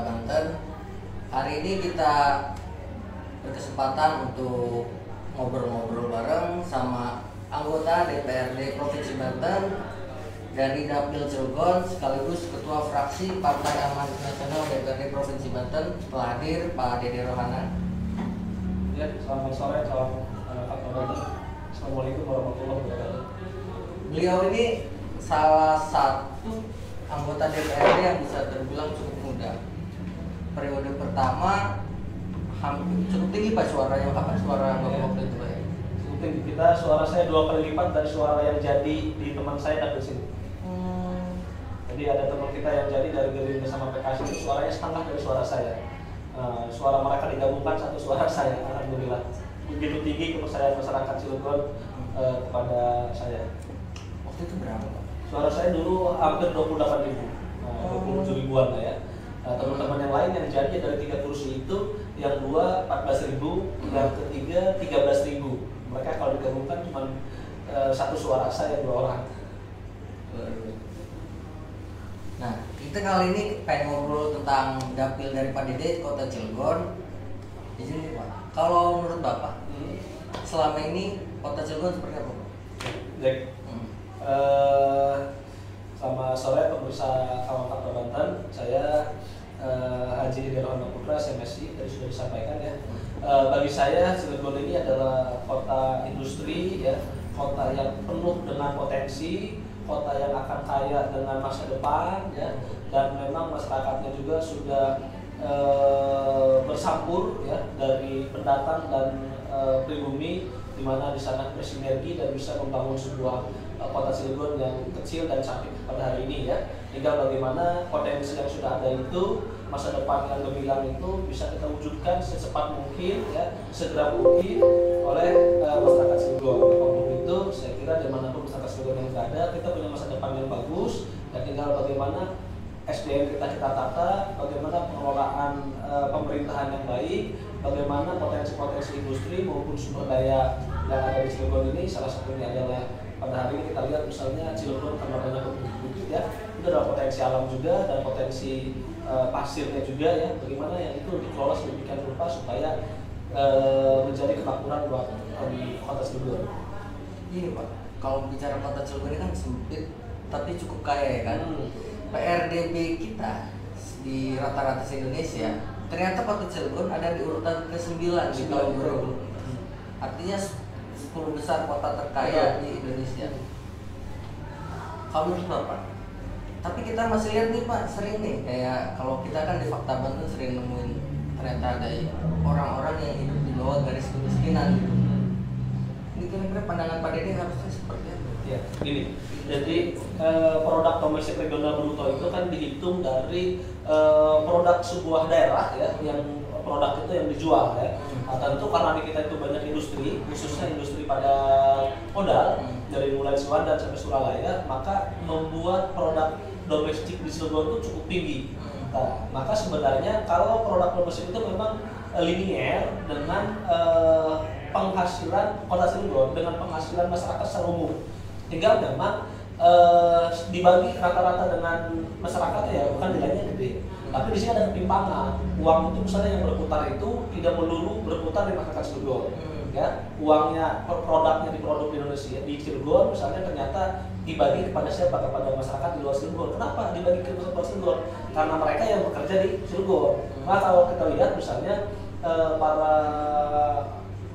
Banten. Hari ini kita berkesempatan untuk ngobrol-ngobrol bareng sama anggota DPRD Provinsi Banten dari Dapil Cilegon sekaligus Ketua Fraksi Partai Amanat Nasional DPRD Provinsi Banten. Telah hadir Pak Dede Rohana. Ya, selamat sore, salam Banten. Assalamualaikum warahmatullahi wabarakatuh. Beliau ini salah satu anggota DPRD yang bisa terbilang cukup muda. Periode pertama hampir cukup tinggi Pak suaranya. Kapan suara Bapak waktu itu Pak? Cukup tinggi. Kita suara saya 2 kali lipat dari suara yang jadi di teman saya Dapil sini. Jadi ada teman kita yang jadi dari Gerindra sama PKS itu suaranya setengah dari suara saya. Suara mereka digabungkan satu suara saya. Alhamdulillah. Begitu tinggi kepercayaan masyarakat Cilegon kepada saya. Waktu itu berapa Pak? Suara saya dulu hampir 28.000, 27 ribuan lah ya. Teman-teman yang lain yang jadi dari 3 kursi itu, yang 2 14.000, yang ketiga 13.000. Mereka kalau digabungkan cuma satu suara saya 2 orang. Nah, kita kali ini pengen ngobrol tentang dapil dari Pak Dede Kota Cilegon. Di sini Pak, kalau menurut Bapak selama ini Kota Cilegon seperti apa Pak? Baik. Selamat sore pemirsa kawan Kota Banten. Saya Haji Dede Rohana Putra, MSI, tadi sudah disampaikan ya. Bagi saya Cilegon ini adalah kota industri ya, kota yang penuh dengan potensi, kota yang akan kaya dengan masa depan ya, dan memang masyarakatnya juga sudah bersampur ya dari pendatang dan pribumi, di mana di sana bersinergi dan bisa membangun sebuah kota Cilegon yang kecil dan cantik pada hari ini ya. Tinggal bagaimana potensi yang sudah ada itu, masa depan yang gemilang itu bisa kita wujudkan secepat mungkin ya, segera mungkin oleh masyarakat Cilegon. Untuk itu saya kira dimanapun masyarakat Cilegon yang berada, kita punya masa depan yang bagus, dan tinggal bagaimana SDM kita tata, bagaimana pengelolaan pemerintahan yang baik, bagaimana potensi-potensi industri maupun sumber daya yang ada di Cilegon ini. Salah satunya adalah pada hari ini kita lihat misalnya Cilegon karena banyak bukit ya, itu ada potensi alam juga dan potensi pasirnya juga ya. Bagaimana yang itu dikelola sedemikian rupa supaya menjadi kemakmuran buat kota Cilegon. Ini Pak, kalau bicara Kota Cilegon ini kan sempit tapi cukup kaya ya kan. PRDB kita di rata-rata se-Indonesia, ternyata Kota Cilegon ada di urutan ke-9 di tahun 2020. Artinya 10 besar kota terkaya di Indonesia. Kalau menurut Bapak, tapi kita masih lihat nih Pak, sering nih kayak kalau kita kan di Fakta Banten sering nemuin ternyata ada orang-orang yang hidup di bawah garis kemiskinan gitu. Ini kira-kira pandangan Pak Dede harusnya seperti apa? Ya, gini. Jadi produk domestik regional bruto itu kan dihitung dari produk sebuah daerah ya, yang produk itu yang dijual ya. Tentu karena di kita itu banyak industri, khususnya industri pada modal dari mulai Suwandan sampai Suralaya, maka membuat produk domestik di Cilegon itu cukup tinggi. Maka sebenarnya kalau produk domestik itu memang linier dengan penghasilan kota Cilegon, dengan penghasilan masyarakat secara umum. Tinggal memang dibagi rata-rata dengan masyarakat ya, bukan nilainya gede. Tapi di sini ada ketimpangan. Uang itu misalnya yang berputar itu tidak melulu berputar di masyarakat Cilegon. Ya, uangnya produknya diproduk di Indonesia di Cilegon misalnya ternyata dibagi kepada siapa? Kepada masyarakat di luar Cilegon. Kenapa dibagi ke luar Cilegon? Karena mereka yang bekerja di Cilegon. Nah, kalau kita lihat misalnya para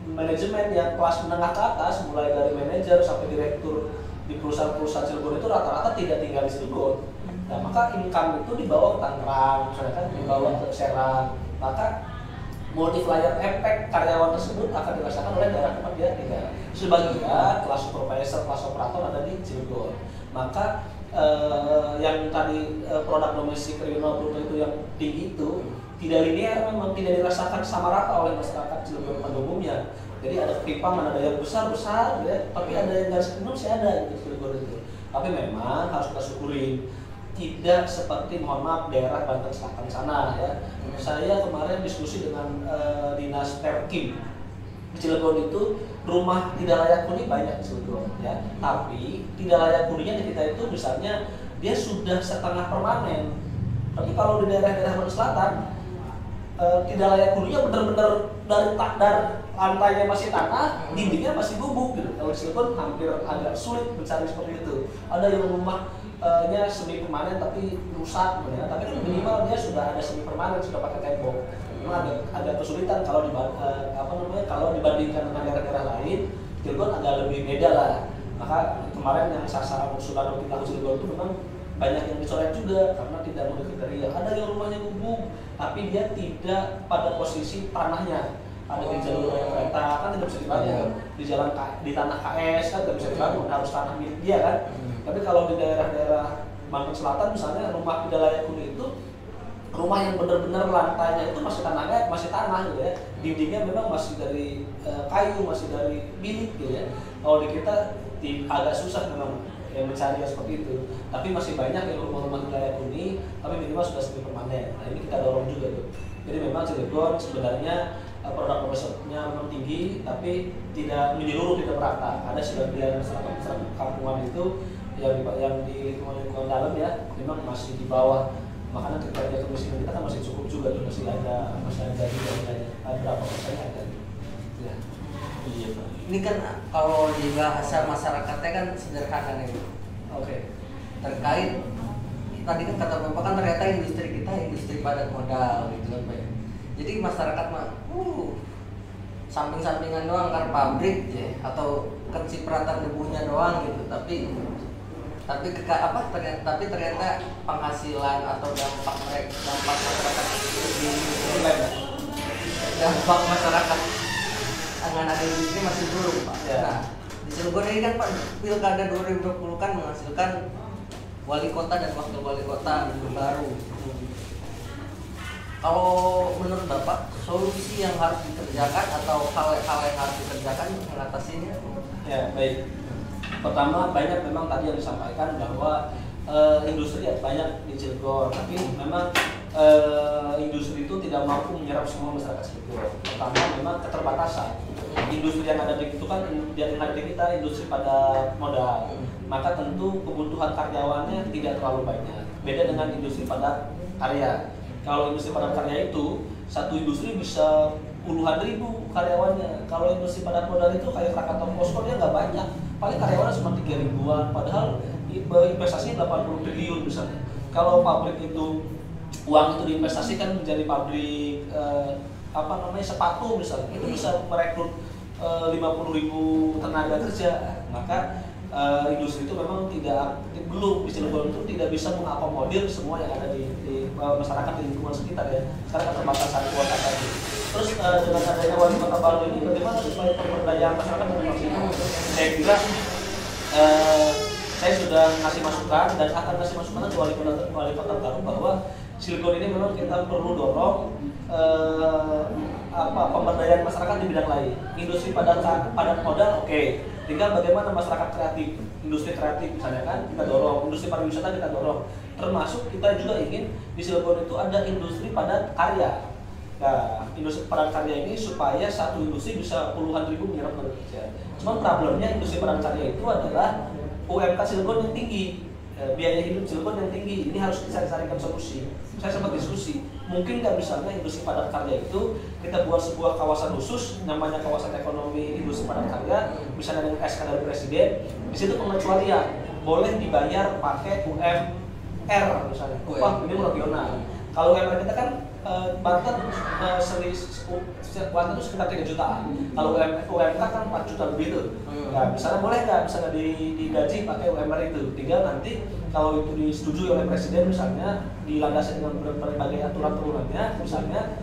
manajemen yang kelas menengah ke atas, mulai dari manajer sampai direktur di perusahaan-perusahaan Cilegon itu rata-rata tidak tinggal di Cilegon. Nah, maka income itu dibawa ke Tangerang, misalnya kan dibawa ke Serang. Maka multiplier effect karyawan tersebut akan dirasakan oleh daerah tempat dia tinggal. Sebagian kelas supervisor, kelas operator ada di Cilegon. Maka yang tadi produk domestik regional bruto itu yang tinggi itu tidak linear, memang tidak dirasakan sama rata oleh masyarakat Cilegon pada umumnya. Jadi ada ketimpangan, ada yang besar-besar ya, tapi ada yang garis kemiskinan masih ada di Cilegon itu. Tapi memang harus kita syukuri, tidak seperti mohon maaf daerah Banten Selatan sana ya. Saya kemarin diskusi dengan dinas Perkim di Cilegon itu, rumah tidak layak huni banyak di Cilegon ya. Tapi tidak layak huninya di kita itu misalnya dia sudah setengah permanen Tapi kalau di daerah-daerah Bandung Selatan tidak layak huninya benar-benar dari lantainya masih tanah, dindingnya masih gubuk gitu. Kalau di Cilegon hampir agak sulit mencari seperti itu. Ada yang rumahnya semi permanen tapi rusak, ya. Tapi kan minimal dia sudah ada semi permanen, sudah pakai tembok. Memang agak kesulitan kalau kalau dibandingkan dengan daerah-daerah lain, Cilegon agak lebih beda lah. Maka kemarin yang sasaran usulan untuk laku Cilegon itu memang banyak yang dicoret juga karena tidak memenuhi kriteria. Ada yang rumahnya gubuk, tapi dia tidak pada posisi tanahnya. Ada di jalur raya kereta kan tidak bisa dibangun, di jalan di tanah KS kan tidak bisa dibangun, harus tanah milik dia kan. Tapi kalau di daerah-daerah Bandung Selatan misalnya rumah tidak layak huni itu rumah yang benar-benar lantainya itu masih tanah gitu ya, dindingnya memang masih dari kayu, masih dari bilik gitu ya. Kalau di kita agak susah memang yang mencari yang seperti itu, tapi masih banyak yang rumah-rumah layak huni tapi minimal sudah semi permanen. Nah ini kita dorong juga tuh. Jadi memang Cilegon sebenarnya produk profesionalnya memang tinggi, tapi tidak menyeluruh, tidak merata. Ada sebagian masyarakat kampungan itu yang di lingkungan dalam ya memang masih di bawah. Makanya kriteria kemiskinan kita kan masih cukup juga tuh, masih ada berapa persennya ada. Ya. Iya, Pak. Ini kan kalau di bahasa masyarakatnya kan sederhana nih. Oke. Terkait tadi kan kata Bapak kan ternyata industri kita industri padat modal gitu kan Pak. Jadi masyarakat mah samping-sampingan doang kan pabrik ya atau kecipratan debunya doang gitu. Tapi ternyata penghasilan atau dampak masyarakat dampak masyarakat dengan ada industri masih belum Pak. Ya. Nah di Cilegon ini kan Pak Pilkada 2020 kan menghasilkan wali kota dan wakil wali kota baru. Kalau menurut Bapak solusi yang harus dikerjakan atau hal-hal yang harus dikerjakan mengatasinya? Ya baik. Pertama banyak memang tadi yang disampaikan bahwa industri banyak di Cilegon, tapi memang industri itu tidak mampu menyerap semua masyarakat Cilegon. Pertama memang keterbatasan. Industri yang ada di itu kan yang ada di kita industri padat modal. Maka tentu kebutuhan karyawannya tidak terlalu banyak. Beda dengan industri padat karya. Kalau industri padat karya itu satu industri bisa puluhan ribu karyawannya. Kalau industri padat modal itu kayak Krakatau Posko dia nggak banyak. Paling karyawannya cuma 3 ribuan. Padahal investasinya 80 triliun misalnya. Kalau pabrik itu uang itu diinvestasikan menjadi pabrik sepatu misalnya, itu bisa merekrut 50.000 tenaga kerja. Maka industri itu memang belum di Cilegon itu tidak bisa mengakomodir semua yang ada di masyarakat di lingkungan sekitar ya. Karena keterbatasan kuota tadi. Terus dengan adanya wali kota baru ini bagaimana supaya pemberdayaan masyarakat lebih maksimal? Saya kira saya sudah ngasih masukan dan akan ngasih masukan ke wali kota baru bahwa Cilegon ini memang kita perlu dorong pemberdayaan masyarakat di bidang lain. Industri padat modal oke. Tinggal bagaimana masyarakat kreatif, industri kreatif misalnya kan kita dorong, industri pariwisata kita dorong. Termasuk kita juga ingin di Cilegon itu ada industri padat karya. Nah, industri padat karya ini supaya satu industri bisa puluhan ribu menyerap tenaga kerja. Cuman problemnya industri padat karya itu adalah UMK Cilegon yang tinggi, biaya hidup Cilegon yang tinggi. Ini harus kita carikan solusi. Saya sempat diskusi, mungkin nggak misalnya industri padat karya itu kita buat sebuah kawasan khusus, namanya kawasan ekonomi industri padat karya, misalnya dengan SK dari Presiden. Di situ pengecualian boleh dibayar pakai UMR misalnya, upah minimum regional. Kalau UMR kita kan Banten Banten itu sekitar 3 jutaan. Kalau UMK kan 4 juta lebih tuh. Nah, misalnya boleh nggak misalnya digaji pakai UMR itu? Tinggal nanti kalau itu disetujui oleh Presiden misalnya dilandasi dengan berbagai aturan turunannya, misalnya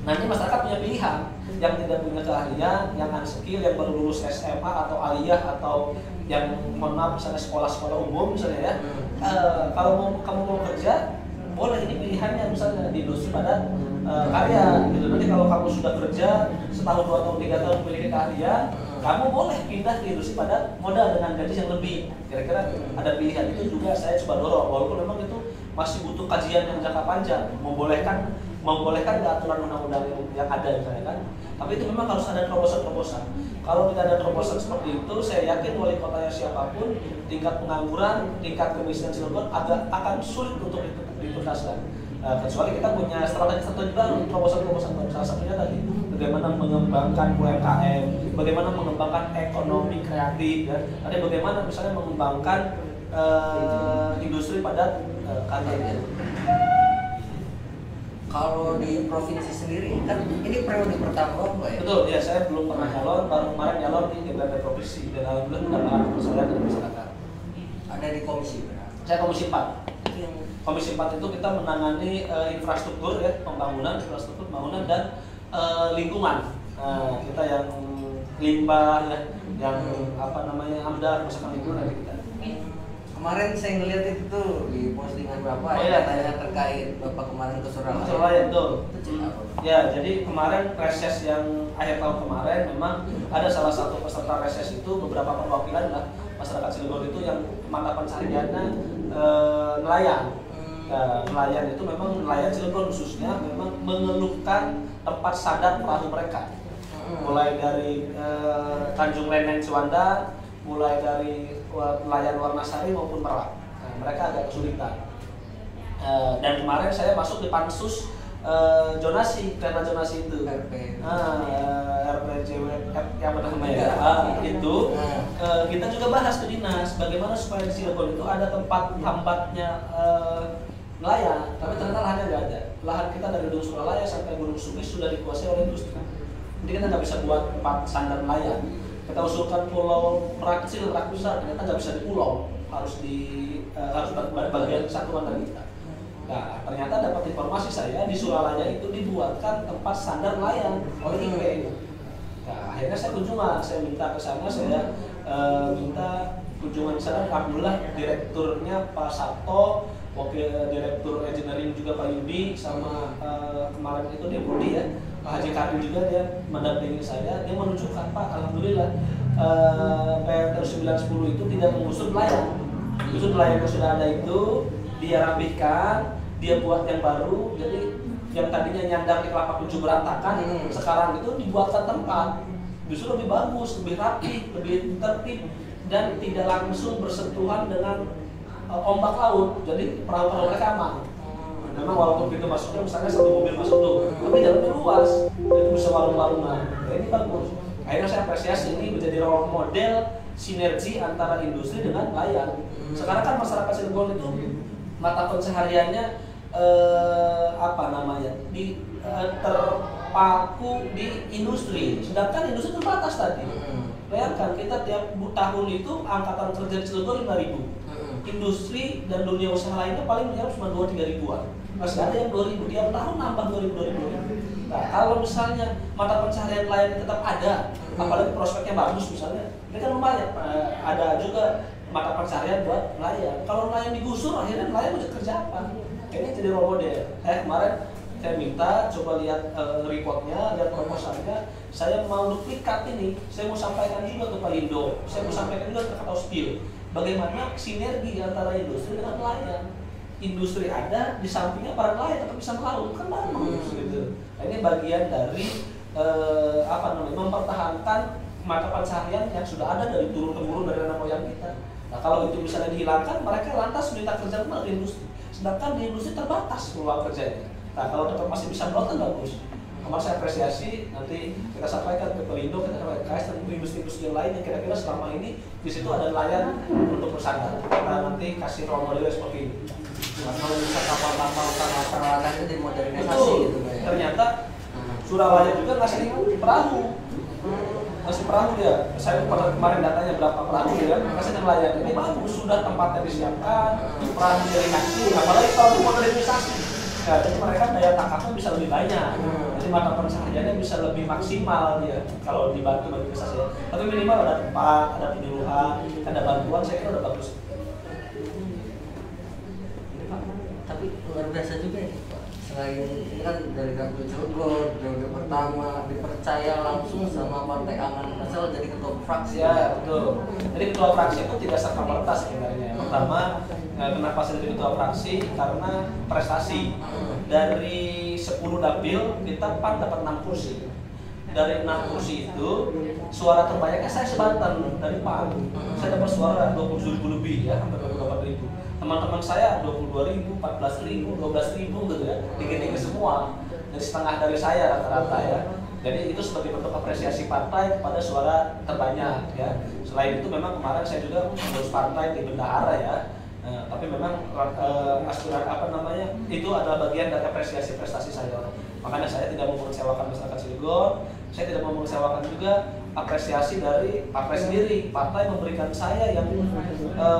nanti masyarakat punya pilihan. Yang tidak punya keahlian, yang unskill, yang baru lulus SMA atau aliyah atau yang mohon maaf misalnya sekolah-sekolah umum misalnya ya. Kalau kamu mau kerja boleh, ini pilihannya misalnya di industri padat karya gitu. Nanti kalau kamu sudah kerja setahun, 2 tahun, 3 tahun memiliki keahlian, kamu boleh pindah ke industri padat modal dengan gaji yang lebih. Kira-kira ada pilihan itu juga saya coba dorong, walaupun memang itu masih butuh kajian yang jangka panjang. Membolehkan nggak aturan undang-undang yang ada misalnya kan. Tapi itu memang harus ada terobosan-terobosan. Kalau tidak ada terobosan seperti itu, saya yakin wali kotanya siapapun, tingkat pengangguran, tingkat kemiskinan Cilegon akan sulit untuk dituntaskan. Kecuali kita punya strategi baru, terobosan baru. Salah satunya tadi bagaimana mengembangkan UMKM, bagaimana mengembangkan ekonomi kreatif, ya. Ada bagaimana misalnya mengembangkan industri padat karya. Kalau di provinsi sendiri kan ini periode pertama Pak ya? Betul, ya saya belum pernah nyalon, baru kemarin nyalon di DPRD provinsi dan alhamdulillah mendapatkan kepercayaan dari masyarakat. Ada di komisi berapa? Saya komisi 4. Yang Komisi 4 itu kita menangani infrastruktur ya, pembangunan dan lingkungan. Kita yang limbah ya, yang AMDAL, masakan lingkungan dari kita. kemarin saya ngeliat itu tuh di postingan Bapak katanya terkait Bapak kemarin ke Surabaya. Surabaya betul. Itu apa? Ya, jadi kemarin reses yang akhir tahun kemarin memang ada salah satu peserta reses itu beberapa perwakilan lah masyarakat Cilegon itu yang mata pencahariannya nelayan. Nelayan itu memang nelayan Cilegon khususnya memang mengeluhkan tempat sandar perahu mereka. Mulai dari Tanjung Leneng Ciwandan, mulai dari nelayan Warnasari maupun Merak. Mereka agak kesulitan. Dan kemarin saya masuk di pansus zonasi, karena zonasi itu RPJW yang namanya itu kita juga bahas ke dinas bagaimana supaya di Cilegon itu ada tempat hambatnya nelayan, tapi ternyata lahannya nggak ada. Lahan kita dari Gunung Suralaya sampai Gunung Sugih sudah dikuasai oleh industri. Jadi kita nggak bisa buat tempat sandar nelayan. Kita usulkan pulau Merak kecil, Merak besar, ternyata nggak bisa di pulau, harus bagian kesatuan dari kita. Nah, ternyata dapat informasi saya di Suralaya itu dibuatkan tempat sandar nelayan oleh IP. Nah, akhirnya saya kunjungan, saya minta ke sana, saya minta kunjungan ke sana. Alhamdulillah direkturnya Pak Sabto, wakil direktur engineering juga Pak Yudi, sama kemarin itu Deputi ya Pak Haji Karim juga dia mendampingi saya. Dia menunjukkan Pak, alhamdulillah PRT 910 itu tidak menggusur nelayan. Justru nelayan yang sudah ada itu dia rapihkan, dia buat yang baru. Jadi yang tadinya nyandar di Kelapa 7 berantakan, sekarang itu dibuatkan tempat justru lebih bagus, lebih rapi, lebih tertib dan tidak langsung bersentuhan dengan ombak laut. Jadi perahu-perahu mereka aman. Memang walaupun pintu masuknya misalnya satu mobil masuk tuh, tapi jalannya luas, itu bisa warung-warungan. Nah, ini bagus. Akhirnya saya apresiasi ini menjadi role model sinergi antara industri dengan nelayan. Sekarang kan masyarakat Cilegon itu mata pencahariannya terpaku di industri, sedangkan industri terbatas tadi. Bayangkan kita tiap tahun itu angkatan kerja di Cilegon 5.000. Industri dan dunia usaha lainnya paling menyerap cuma 2-3 ribuan. Masih ada yang 2.000, tiap tahun nambah 2.000. Nah, kalau misalnya mata pencaharian lain tetap ada, apalagi prospeknya bagus misalnya, ini kan lumayan. Ada juga mata pencaharian buat nelayan. Kalau nelayan digusur, akhirnya nelayan bisa kerja apa? Ini jadi role model. Kemarin saya minta coba lihat reportnya, lihat proposalnya. Saya mau duplikat ini. Saya mau sampaikan juga ke Pak Indo. Saya mau sampaikan juga ke Katauspil. Bagaimana sinergi antara industri dengan nelayan. Industri ada, di sampingnya para nelayan tetap bisa melaut, kan bagus gitu. Nah, ini bagian dari mempertahankan mata pencaharian yang sudah ada dari turun-temurun dari nenek moyang kita. Nah, kalau itu misalnya dihilangkan, mereka lantas minta kerja kembali di industri. Sedangkan di industri terbatas peluang kerjanya. Nah, kalau tetap masih bisa melaut kan bagus. Kemarin saya apresiasi, nanti kita sampaikan ke Pelindo, kita sampaikan ke KS dan industri-industri yang lain yang kira-kira selama ini di situ ada nelayan untuk bersandar. Kita nanti kasih role model seperti ini. Nah, kalau bisa kapal-kapal peralatan itu dimodernisasi gitu Pak ya. Ternyata Surabaya juga ngasih perahu. Ngasih perahu dia. Saya pada kemarin datanya berapa perahu ya, kasih nelayan. Ini bagus, sudah tempatnya disiapkan, perahu dari ngasih, apalagi kalau dimodernisasi. Ya, jadi mereka daya tangkapnya bisa lebih banyak. Jadi mata pencahariannya bisa lebih maksimal dia kalau dibantu modernisasi. Tapi minimal ada tempat, ada penyuluhan, ada bantuan, saya kira udah bagus. Tapi luar biasa juga ya Pak. Selain ini kan dari Kapil Cilegon, periode pertama dipercaya langsung sama Partai Amanat Nasional jadi ketua fraksi. Ya betul. Jadi ketua fraksi itu tidak serta merta sebenarnya. Pertama, kenapa saya jadi ketua fraksi? Karena prestasi. Dari 10 dapil kita PAN dapat 6 kursi. Dari 6 kursi itu suara terbanyaknya saya sebanten dari PAN. Saya dapat suara 27.000 lebih ya, hampir 24.000. teman-teman saya 22.000, 14.000, 12.000 gitu ya, tinggi-tinggi semua, jadi setengah dari saya rata-rata ya. Jadi itu sebagai bentuk apresiasi partai kepada suara terbanyak ya. Selain itu memang kemarin saya juga mengurus partai di bendahara ya. Tapi memang aspirasi itu adalah bagian dari apresiasi prestasi saya. Makanya saya tidak mau mengecewakan masyarakat Cilegon, saya tidak mau mengecewakan juga apresiasi dari partai sendiri. Partai memberikan saya yang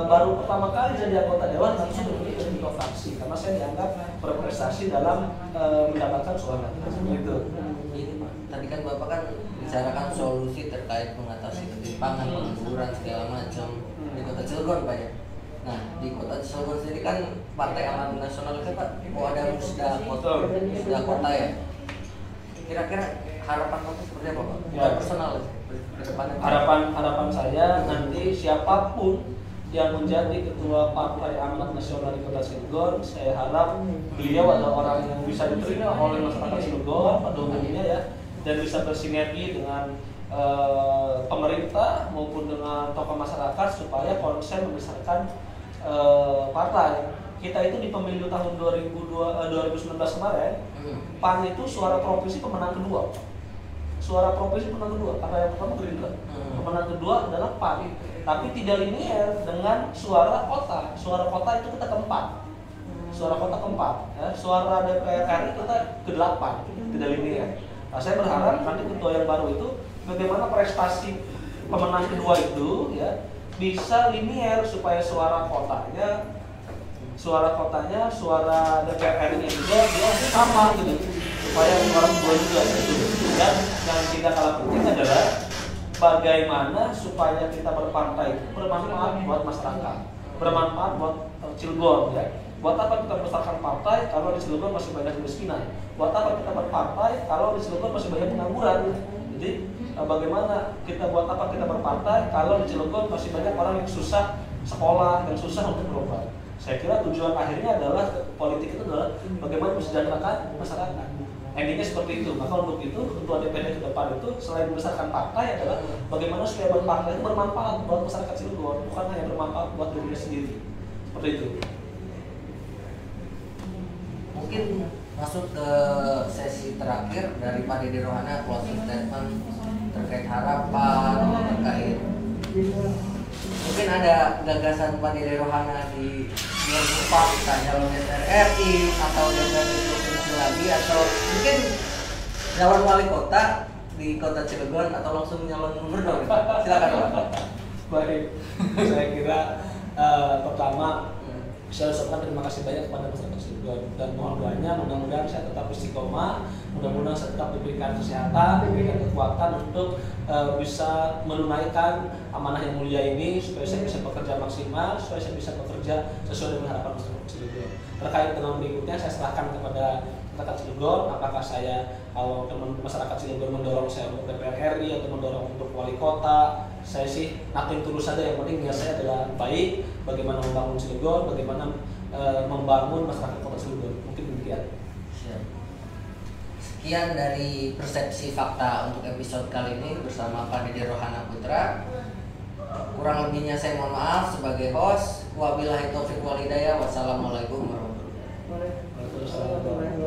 baru pertama kali jadi anggota dewan langsung memilih ketua fraksi karena saya dianggap berprestasi dalam mendapatkan suara. Gitu. Ini Pak, tadi kan Bapak kan bicarakan solusi terkait mengatasi ketimpangan, pengangguran segala macam di Kota Cilegon Pak ya. Nah, di Kota Cilegon sendiri kan Partai Amanat Nasional kan Pak, mau ada musda kota ya. Kira-kira harapan Bapak seperti apa Pak? Ya. Personal ke depannya. Harapan saya nanti siapapun yang menjadi ketua Partai Amanat Nasional di Kota Cilegon, saya harap beliau adalah orang yang bisa diterima oleh masyarakat Cilegon pada umumnya ya, dan bisa bersinergi dengan pemerintah maupun dengan tokoh masyarakat supaya konsen membesarkan partai. Kita itu di pemilu tahun 2019 kemarin, PAN itu suara provinsi pemenang kedua. Suara provinsi pemenang kedua, karena yang pertama Gerindra. Pemenang kedua adalah PAN. Tapi tidak linear dengan suara kota. Suara kota itu kita keempat. Suara kota keempat. Ya. Suara DPR RI kita ke-8, tidak linear. Nah, saya berharap nanti ketua yang baru itu bagaimana prestasi pemenang kedua itu ya bisa linear supaya suara kotanya, suara DPR RI juga dia sama gitu. Supaya suara kedua juga gitu. Dan yang tidak kalah penting adalah bagaimana supaya kita berpartai itu bermanfaat buat masyarakat, bermanfaat buat Cilegon ya. Buat apa kita membesarkan partai kalau di Cilegon masih banyak kemiskinan? Buat apa kita berpartai kalau di Cilegon masih banyak pengangguran? Jadi bagaimana kita berpartai kalau di Cilegon masih banyak orang yang susah sekolah dan susah untuk berobat? Saya kira tujuan akhirnya adalah politik itu adalah bagaimana mensejahterakan masyarakat. Endingnya seperti itu. Maka untuk itu ketua DPD ke depan itu selain membesarkan partai adalah bagaimana supaya partai itu bermanfaat buat masyarakat Cilegon, bukan hanya bermanfaat buat dirinya sendiri. Seperti itu. Mungkin masuk ke sesi terakhir dari Pak Dede Rohana, closing statement terkait harapan, terkait mungkin ada gagasan Pak Dede Rohana di 2004 kita calon DPR RI atau DPRD provinsi lagi, atau mungkin calon wali kota di Kota Cilegon atau langsung nyalon gubernur. Silakan Pak. Baik, saya kira pertama saya ucapkan terima kasih banyak kepada masyarakat Cilegon dan mohon doanya mudah-mudahan saya tetap istiqomah, mudah-mudahan saya tetap diberikan kesehatan, diberikan kekuatan untuk bisa menunaikan amanah yang mulia ini supaya saya bisa bekerja maksimal, supaya saya bisa bekerja sesuai dengan harapan masyarakat Cilegon. Terkait dengan berikutnya saya serahkan kepada masyarakat Cilegon, apakah saya kalau masyarakat Cilegon mendorong saya untuk DPR RI atau mendorong untuk wali kota, saya sih nating tulus saja. Yang penting niat saya adalah baik, bagaimana membangun Cilegon, bagaimana membangun masyarakat kota Cilegon. Mungkin demikian. Sekian dari Persepsi Fakta untuk episode kali ini bersama Pak Dede Rohana Putra. Kurang lebihnya saya mohon maaf sebagai host. Wabillahi taufiq wal hidayah. Wassalamualaikum warahmatullahi wabarakatuh. Waalaikumsalam.